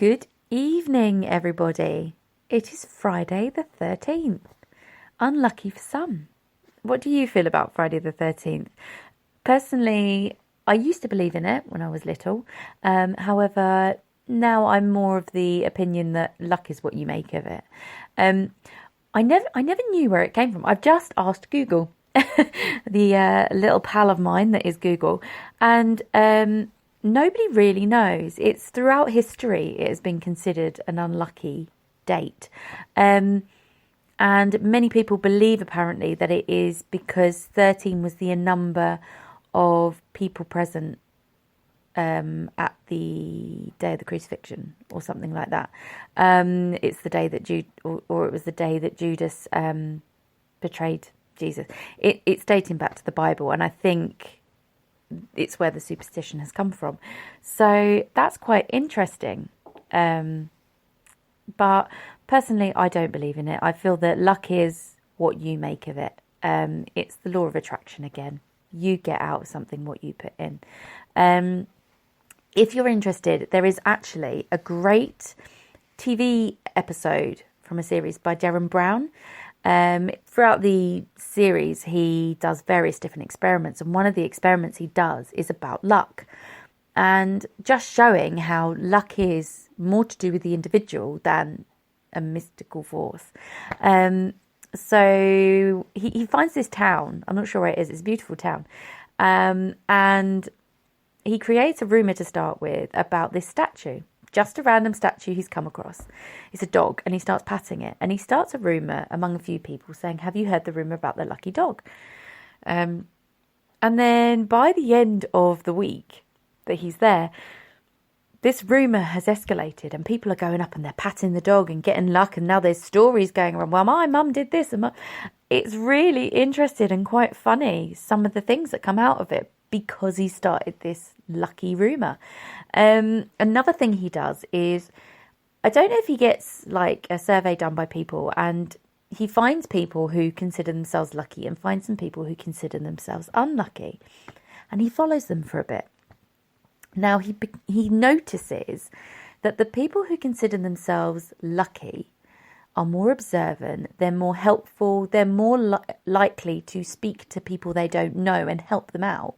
Good evening, everybody. It is Friday the 13th. Unlucky for some. What do you feel about Friday the 13th? Personally, I used to believe in it when I was little. However, now I'm more of the opinion that luck is what you make of it. I never knew where it came from. I've just asked Google, the little pal of mine that is Google, and nobody really knows. It's throughout history it has been considered an unlucky date. And many people believe apparently that it is because 13 was the number of people present at the day of the crucifixion or something like that. It's the day that it was the day that Judas betrayed Jesus. It's dating back to the Bible, and I think it's where the superstition has come from. So that's quite interesting. But personally, I don't believe in it. I feel that luck is what you make of it. It's the law of attraction again. You get out of something what you put in. If you're interested, there is actually a great TV episode from a series by Derren Brown. Throughout the series, he does various different experiments, and one of the experiments he does is about luck, and just showing how luck is more to do with the individual than a mystical force. So he finds this town. I'm not sure where it is. It's a beautiful town, and he creates a rumor to start with about this statue. Just a random statue he's come across. It's a dog, and he starts patting it. And he starts a rumour among a few people saying, have you heard the rumour about the lucky dog? And then by the end of the week that he's there, this rumour has escalated, and people are going up and they're patting the dog and getting luck. And now there's stories going around, well, my mum did this. It's really interesting and quite funny, some of the things that come out of it, because he started this lucky rumour. Another thing he does is, I don't know if he gets like a survey done by people, and he finds people who consider themselves lucky and finds some people who consider themselves unlucky, and he follows them for a bit. Now he notices that the people who consider themselves lucky are more observant, they're more helpful, they're more likely to speak to people they don't know and help them out.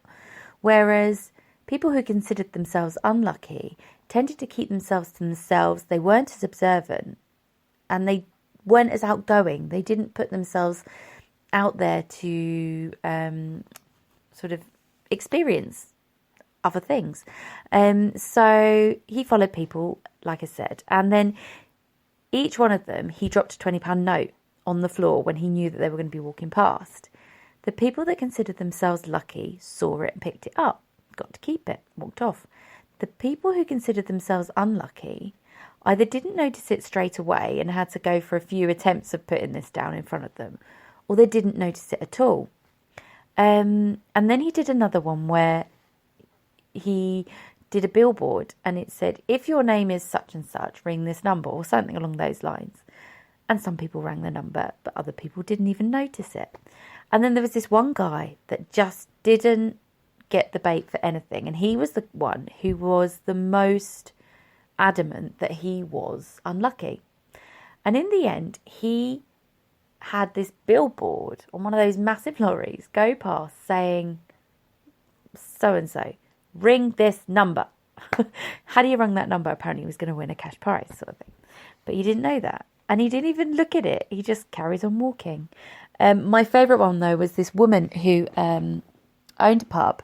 Whereas people who considered themselves unlucky tended to keep themselves to themselves. They weren't as observant, and they weren't as outgoing. They didn't put themselves out there to sort of experience other things. So he followed people, like I said, and then each one of them, he dropped a £20 note on the floor when he knew that they were going to be walking past. The people that considered themselves lucky saw it and picked it up, got to keep it, walked off. The people who considered themselves unlucky either didn't notice it straight away and had to go for a few attempts of putting this down in front of them, or they didn't notice it at all. And then he did another one where he did a billboard, and it said, if your name is such and such, ring this number, or something along those lines. And some people rang the number, but other people didn't even notice it. And then there was this one guy that just didn't get the bait for anything. And he was the one who was the most adamant that he was unlucky. And in the end, he had this billboard on one of those massive lorries go past saying, so-and-so, ring this number. Had he rung that number, apparently he was going to win a cash prize sort of thing. But he didn't know that. And he didn't even look at it. He just carries on walking. My favourite one, though, was this woman who owned a pub.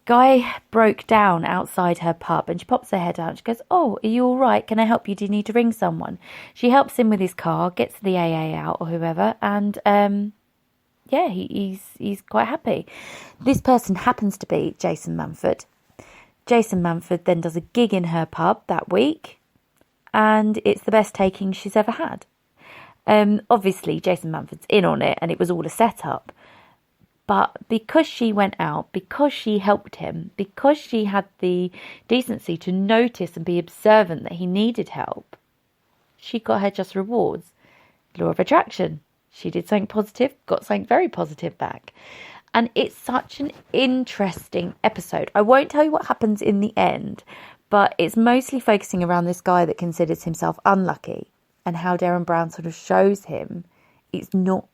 Guy broke down outside her pub, and she pops her head out. She goes, oh, are you all right? Can I help you? Do you need to ring someone? She helps him with his car, gets the AA out or whoever, and yeah, he's quite happy. This person happens to be Jason Manford. Jason Manford then does a gig in her pub that week, and it's the best taking she's ever had. Obviously, Jason Manford's in on it, and it was all a setup. But because she went out, because she helped him, because she had the decency to notice and be observant that he needed help, she got her just rewards. Law of attraction. She did something positive, got something very positive back. And it's such an interesting episode. I won't tell you what happens in the end, But it's mostly focusing around this guy that considers himself unlucky and how Darren Brown sort of shows him it's not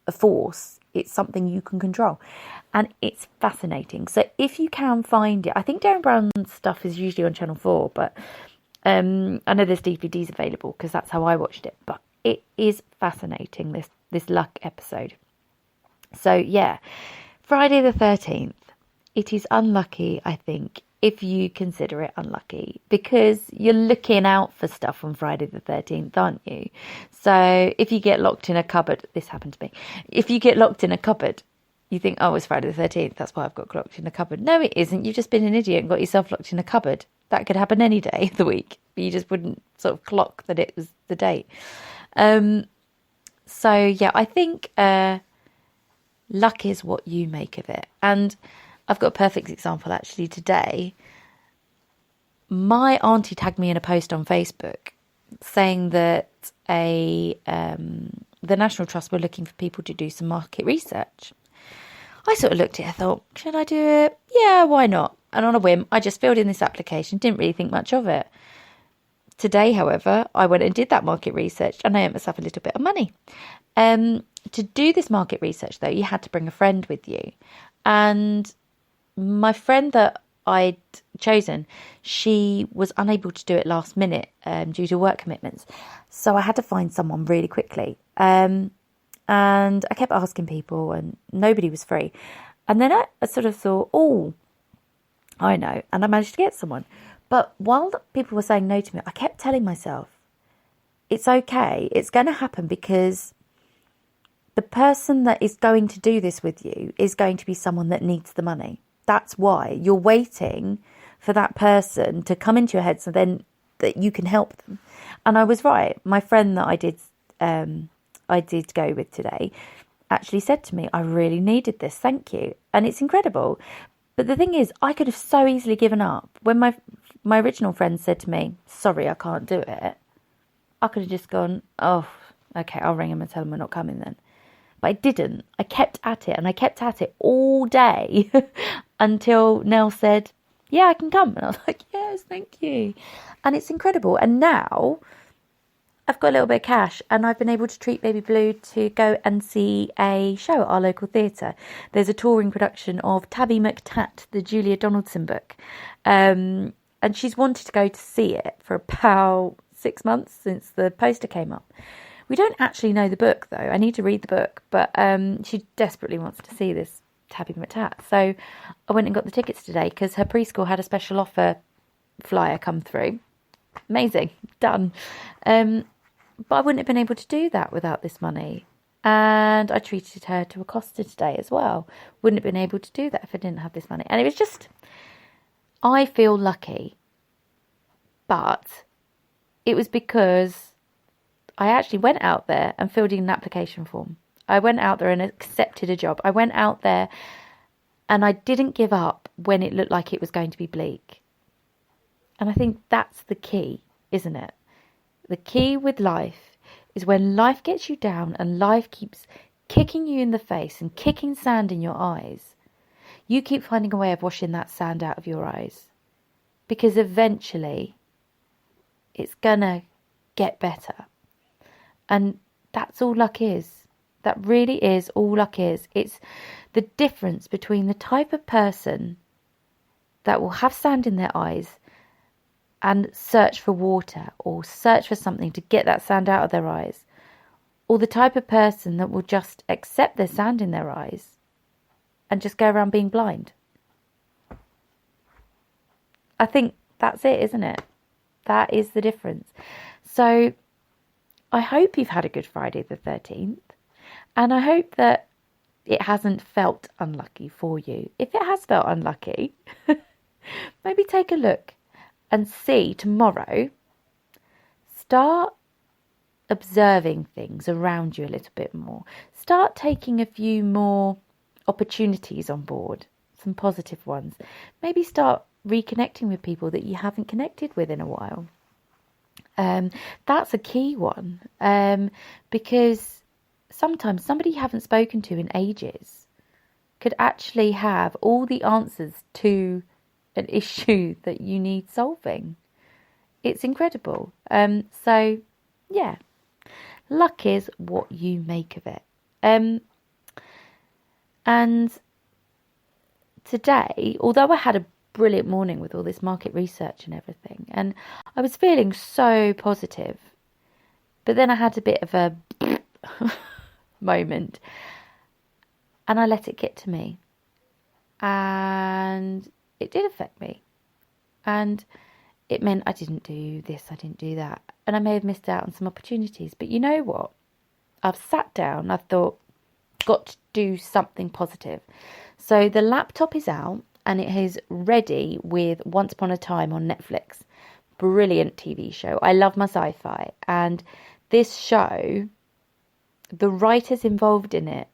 a force, it's something you can control. And it's fascinating. So if you can find it, I think Darren Brown's stuff is usually on Channel 4, but I know there's DVDs available because that's how I watched it. But it is fascinating, this luck episode. So yeah, Friday the 13th. It is unlucky, I think, if you consider it unlucky, because you're looking out for stuff on Friday the 13th, aren't you? So if you get locked in a cupboard, this happened to me. If you get locked in a cupboard, you think, oh, it's Friday the 13th. That's why I've got locked in a cupboard. No, it isn't. You've just been an idiot and got yourself locked in a cupboard. That could happen any day of the week, but you just wouldn't sort of clock that it was the date. So yeah, I think luck is what you make of it. And I've got a perfect example actually today. My auntie tagged me in a post on Facebook saying that the National Trust were looking for people to do some market research. I sort of looked at it, I thought, should I do it? Yeah, why not? And on a whim, I just filled in this application, didn't really think much of it. Today, however, I went and did that market research and I earned myself a little bit of money. To do this market research, though, you had to bring a friend with you. And my friend that I'd chosen, she was unable to do it last minute due to work commitments. So I had to find someone really quickly. And I kept asking people and nobody was free. And then I sort of thought, oh, I know. And I managed to get someone. But while people were saying no to me, I kept telling myself, it's okay. It's going to happen because the person that is going to do this with you is going to be someone that needs the money. That's why you're waiting for that person to come into your head so then that you can help them. And I was right. My friend that I did go with today actually said to me, I really needed this. Thank you. And it's incredible. But the thing is, I could have so easily given up. When my original friend said to me, sorry, I can't do it, I could have just gone, oh, okay, I'll ring him and tell him we're not coming then. But I didn't. I kept at it and I kept at it all day until Nell said, yeah, I can come. And I was like, yes, thank you. And it's incredible. And now I've got a little bit of cash and I've been able to treat Baby Blue to go and see a show at our local theatre. There's a touring production of Tabby McTat, the Julia Donaldson book. And she's wanted to go to see it for about 6 months since the poster came up. We don't actually know the book, though. I need to read the book, but she desperately wants to see this Tabby McTat. So I went and got the tickets today because her preschool had a special offer flyer come through. Amazing. Done. But I wouldn't have been able to do that without this money. And I treated her to a Costa today as well. Wouldn't have been able to do that if I didn't have this money. And it was just, I feel lucky. But it was because I actually went out there and filled in an application form. I went out there and accepted a job. I went out there and I didn't give up when it looked like it was going to be bleak. And I think that's the key, isn't it? The key with life is when life gets you down and life keeps kicking you in the face and kicking sand in your eyes, you keep finding a way of washing that sand out of your eyes. Because eventually it's gonna get better. And that's all luck is. That really is all luck is. It's the difference between the type of person that will have sand in their eyes and search for water or search for something to get that sand out of their eyes, or the type of person that will just accept their sand in their eyes and just go around being blind. I think that's it, isn't it? That is the difference. So I hope you've had a good Friday the 13th, and I hope that it hasn't felt unlucky for you. If it has felt unlucky, maybe take a look and see tomorrow. Start observing things around you a little bit more. Start taking a few more opportunities on board, some positive ones. Maybe start reconnecting with people that you haven't connected with in a while. That's a key one, because sometimes somebody you haven't spoken to in ages could actually have all the answers to an issue that you need solving. It's incredible. So, yeah, luck is what you make of it. And today, although I had a brilliant morning with all this market research and everything, and I was feeling so positive, but then I had a bit of a moment, and I let it get to me, and it did affect me, and it meant I didn't do this, I didn't do that, and I may have missed out on some opportunities. But you know what? I've sat down, I've thought, got to do something positive. So the laptop is out and it is ready with Once Upon a Time on Netflix. Brilliant TV show. I love my sci-fi. And this show, the writers involved in it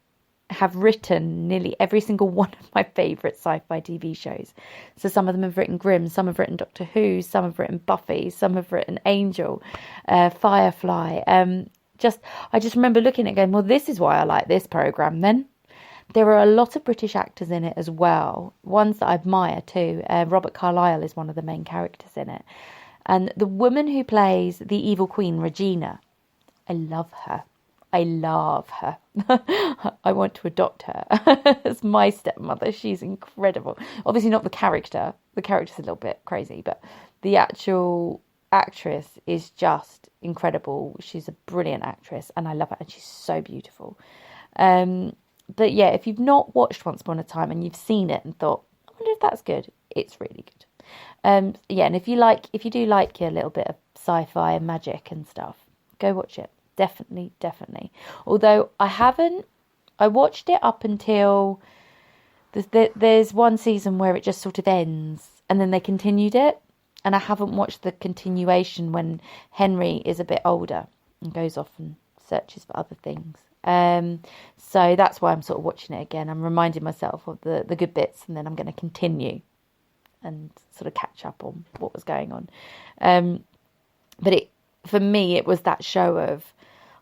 have written nearly every single one of my favourite sci-fi TV shows. So some of them have written Grimm, some have written Doctor Who, some have written Buffy, some have written Angel, Firefly. I just remember looking at it going, well, this is why I like this programme then. There are a lot of British actors in it as well, ones that I admire too. Robert Carlyle is one of the main characters in it. And the woman who plays the evil queen, Regina, I love her. I love her. I want to adopt her as my stepmother. She's incredible. Obviously not the character. The character's a little bit crazy, but the actual actress is just incredible. She's a brilliant actress and I love her, and she's so beautiful. But yeah, if you've not watched Once Upon a Time and you've seen it and thought, I wonder if that's good, it's really good. Yeah, and if you do like your little bit of sci-fi and magic and stuff, go watch it. Definitely. Although I watched it up until there's one season where it just sort of ends and then they continued it. And I haven't watched the continuation when Henry is a bit older and goes off and searches for other things. So that's why I'm sort of watching it again. I'm reminding myself of the good bits, and then I'm going to continue and sort of catch up on what was going on. But for me, it was that show of,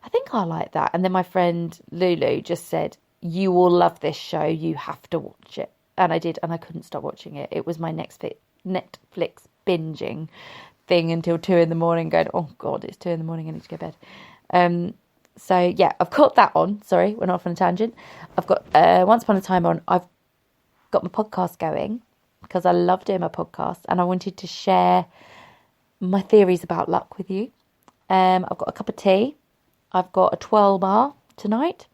I think I like that. And then my friend Lulu just said, you will love this show. You have to watch it. And I did, and I couldn't stop watching it. It was my Netflix binging thing until 2 a.m, going, oh God, it's 2 a.m, I need to go to bed. So yeah, I've got that on. Sorry, we're off on a tangent. I've got Once Upon a Time on. I've got my podcast going because I love doing my podcast and I wanted to share my theories about luck with you. I've got a cup of tea. I've got a 12 bar tonight.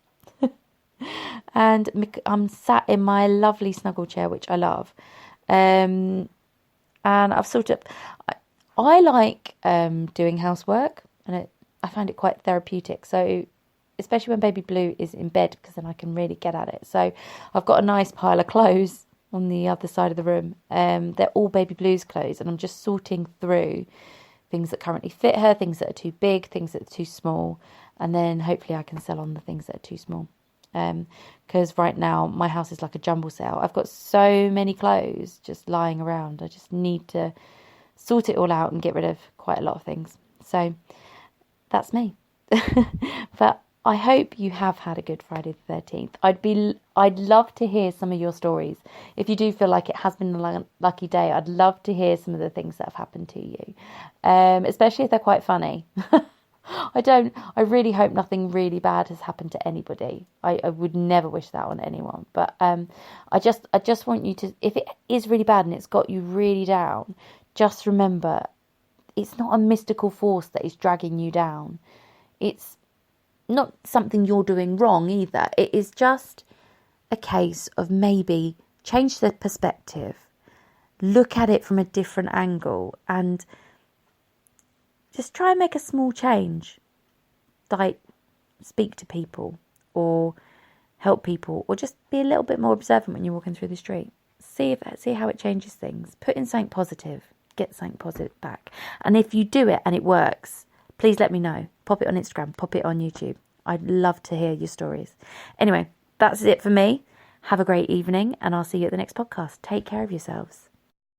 And I'm sat in my lovely snuggle chair, which I love. And I've sort of, I like doing housework, and I find it quite therapeutic. So especially when baby Blue is in bed, because then I can really get at it. So I've got a nice pile of clothes on the other side of the room. They're all baby Blue's clothes, and I'm just sorting through things that currently fit her, things that are too big, things that are too small, and then hopefully I can sell on the things that are too small. Because right now my house is like a jumble sale. I've got so many clothes just lying around. I just need to sort it all out and get rid of quite a lot of things. So that's me. But I hope you have had a good Friday the 13th. I'd love to hear some of your stories. If you do feel like it has been a lucky day, I'd love to hear some of the things that have happened to you, especially if they're quite funny. I really hope nothing really bad has happened to anybody. I would never wish that on anyone. But I just want you to, if it is really bad and it's got you really down, just remember, it's not a mystical force that is dragging you down. It's not something you're doing wrong either. It is just a case of maybe change the perspective, look at it from a different angle, and just try and make a small change, like speak to people or help people, or just be a little bit more observant when you're walking through the street. See how it changes things. Put in something positive, get something positive back. And if you do it and it works, please let me know. Pop it on Instagram, pop it on YouTube. I'd love to hear your stories. Anyway, that's it for me. Have a great evening, and I'll see you at the next podcast. Take care of yourselves.